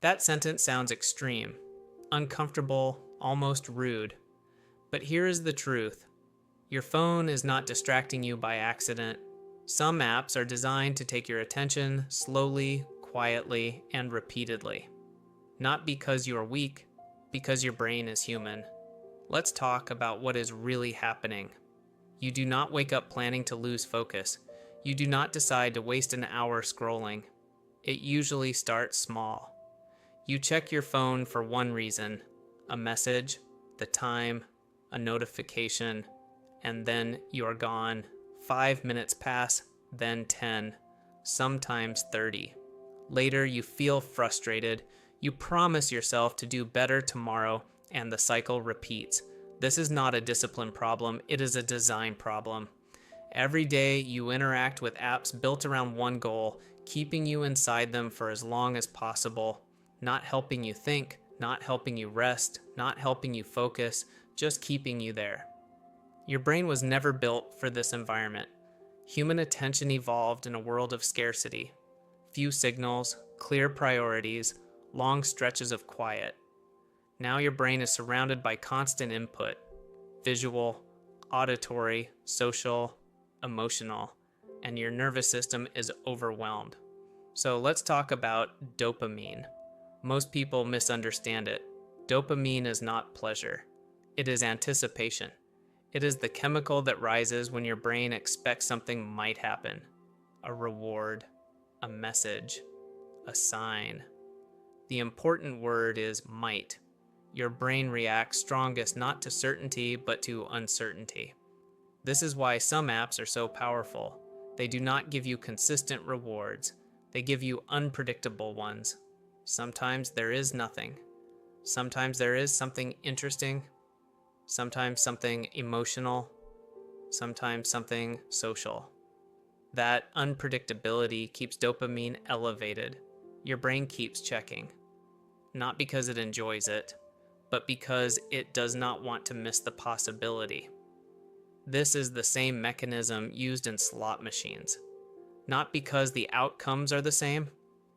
That sentence sounds extreme, uncomfortable, almost rude. But here is the truth. Your phone is not distracting you by accident. Some apps are designed to take your attention slowly, quietly, and repeatedly. Not because you are weak, because your brain is human. Let's talk about what is really happening. You do not wake up planning to lose focus. You do not decide to waste an hour scrolling. It usually starts small. You check your phone for one reason: a message, the time, a notification, and then you're gone. 5 minutes pass, then 10, sometimes 30. Later, you feel frustrated. You promise yourself to do better tomorrow, and the cycle repeats. This is not a discipline problem, it is a design problem. Every day, you interact with apps built around one goal, keeping you inside them for as long as possible, not helping you think, not helping you rest, not helping you focus, just keeping you there. Your brain was never built for this environment. Human attention evolved in a world of scarcity. Few signals, clear priorities, long stretches of quiet. Now your brain is surrounded by constant input: visual, auditory, social, emotional, and your nervous system is overwhelmed. So let's talk about dopamine. Most people misunderstand it. Dopamine is not pleasure. It is anticipation. It is the chemical that rises when your brain expects something might happen. A reward, a message, a sign. The important word is might. Your brain reacts strongest not to certainty, but to uncertainty. This is why some apps are so powerful. They do not give you consistent rewards. They give you unpredictable ones. Sometimes there is nothing. Sometimes there is something interesting. Sometimes something emotional. Sometimes something social. That unpredictability keeps dopamine elevated. Your brain keeps checking. Not because it enjoys it, but because it does not want to miss the possibility. This is the same mechanism used in slot machines. Not because the outcomes are the same,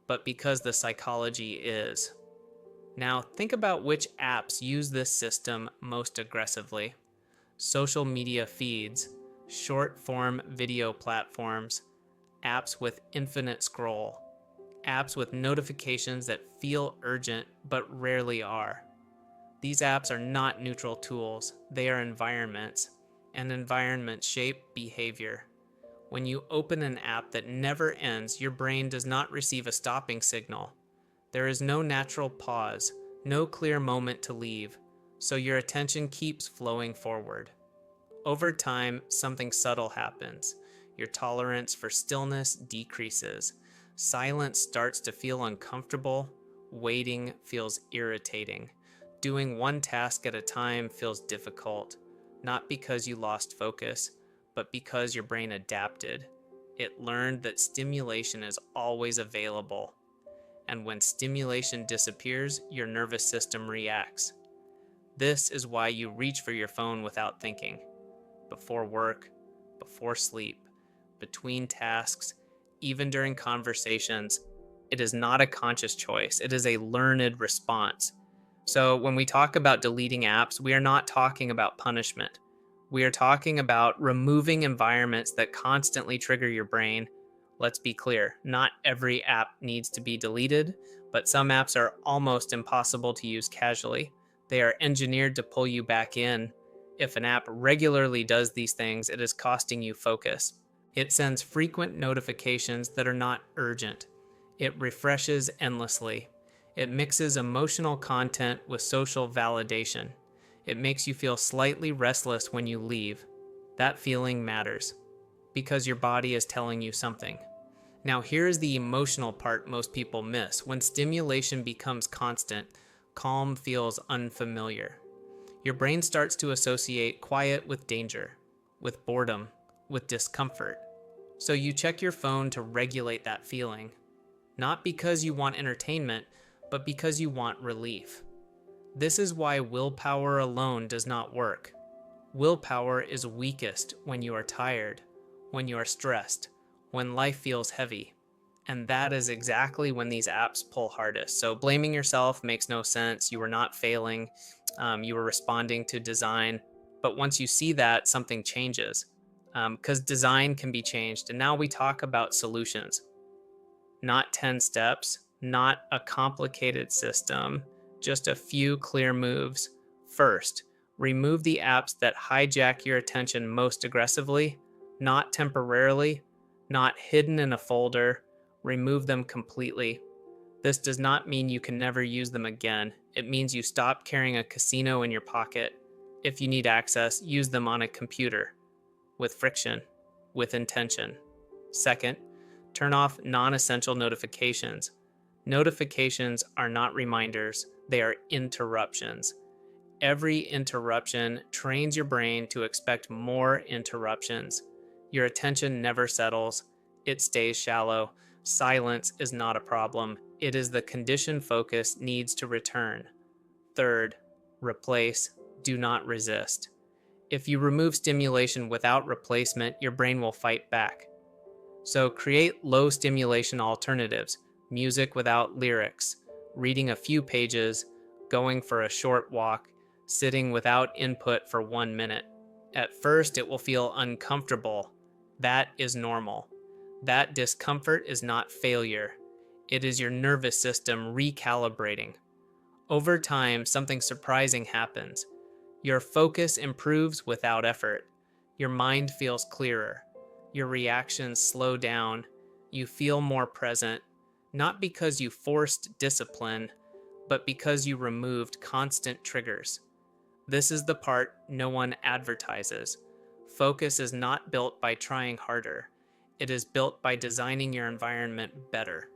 but because the psychology is. Now, think about which apps use this system most aggressively. Social media feeds, short-form video platforms, apps with infinite scroll, apps with notifications that feel urgent but rarely are. These apps are not neutral tools, they are environments, and environments shape behavior. When you open an app that never ends, your brain does not receive a stopping signal. There is no natural pause, no clear moment to leave, so your attention keeps flowing forward. Over time, something subtle happens. Your tolerance for stillness decreases. Silence starts to feel uncomfortable. Waiting feels irritating. Doing one task at a time feels difficult, not because you lost focus, but because your brain adapted. It learned that stimulation is always available. And when stimulation disappears, your nervous system reacts. This is why you reach for your phone without thinking. Before work, before sleep, between tasks, even during conversations. It is not a conscious choice. It is a learned response. So when we talk about deleting apps, we are not talking about punishment. We are talking about removing environments that constantly trigger your brain. Let's be clear, not every app needs to be deleted, but some apps are almost impossible to use casually. They are engineered to pull you back in. If an app regularly does these things, it is costing you focus. It sends frequent notifications that are not urgent. It refreshes endlessly. It mixes emotional content with social validation. It makes you feel slightly restless when you leave. That feeling matters, because your body is telling you something. Now here is the emotional part most people miss. When stimulation becomes constant, calm feels unfamiliar. Your brain starts to associate quiet with danger, with boredom, with discomfort. So you check your phone to regulate that feeling, not because you want entertainment, but because you want relief. This is why willpower alone does not work. Willpower is weakest when you are tired, when you are stressed, when life feels heavy. And that is exactly when these apps pull hardest. So blaming yourself makes no sense. You were not failing, you were responding to design. But once you see that, something changes because design can be changed. And now we talk about solutions, not 10 steps, not a complicated system, just a few clear moves. First, remove the apps that hijack your attention most aggressively, not temporarily, not hidden in a folder. Remove them completely. This does not mean you can never use them again. It means you stop carrying a casino in your pocket. If you need access, use them on a computer with friction, with intention. Second, turn off non-essential notifications. Notifications are not reminders, they are interruptions. Every interruption trains your brain to expect more interruptions. Your attention never settles, it stays shallow. Silence is not a problem, it is the condition focus needs to return. Third, replace, do not resist. If you remove stimulation without replacement, your brain will fight back. So create low stimulation alternatives, music without lyrics, reading a few pages, going for a short walk, sitting without input for 1 minute. At first, it will feel uncomfortable. That is normal. That discomfort is not failure. It is your nervous system recalibrating. Over time, something surprising happens. Your focus improves without effort. Your mind feels clearer. Your reactions slow down. You feel more present, not because you forced discipline, but because you removed constant triggers. This is the part no one advertises. Focus is not built by trying harder. It is built by designing your environment better.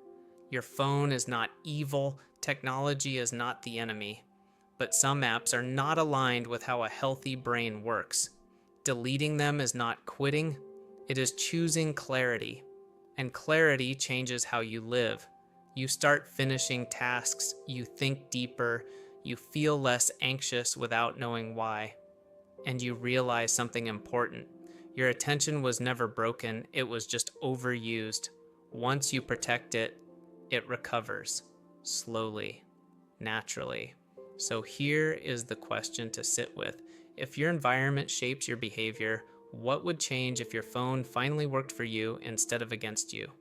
Your phone is not evil. Technology is not the enemy. But some apps are not aligned with how a healthy brain works. Deleting them is not quitting. It is choosing clarity. And clarity changes how you live. You start finishing tasks. You think deeper. You feel less anxious without knowing why. And you realize something important. Your attention was never broken, it was just overused. Once you protect it, it recovers. Slowly. Naturally. So here is the question to sit with. If your environment shapes your behavior, what would change if your phone finally worked for you instead of against you?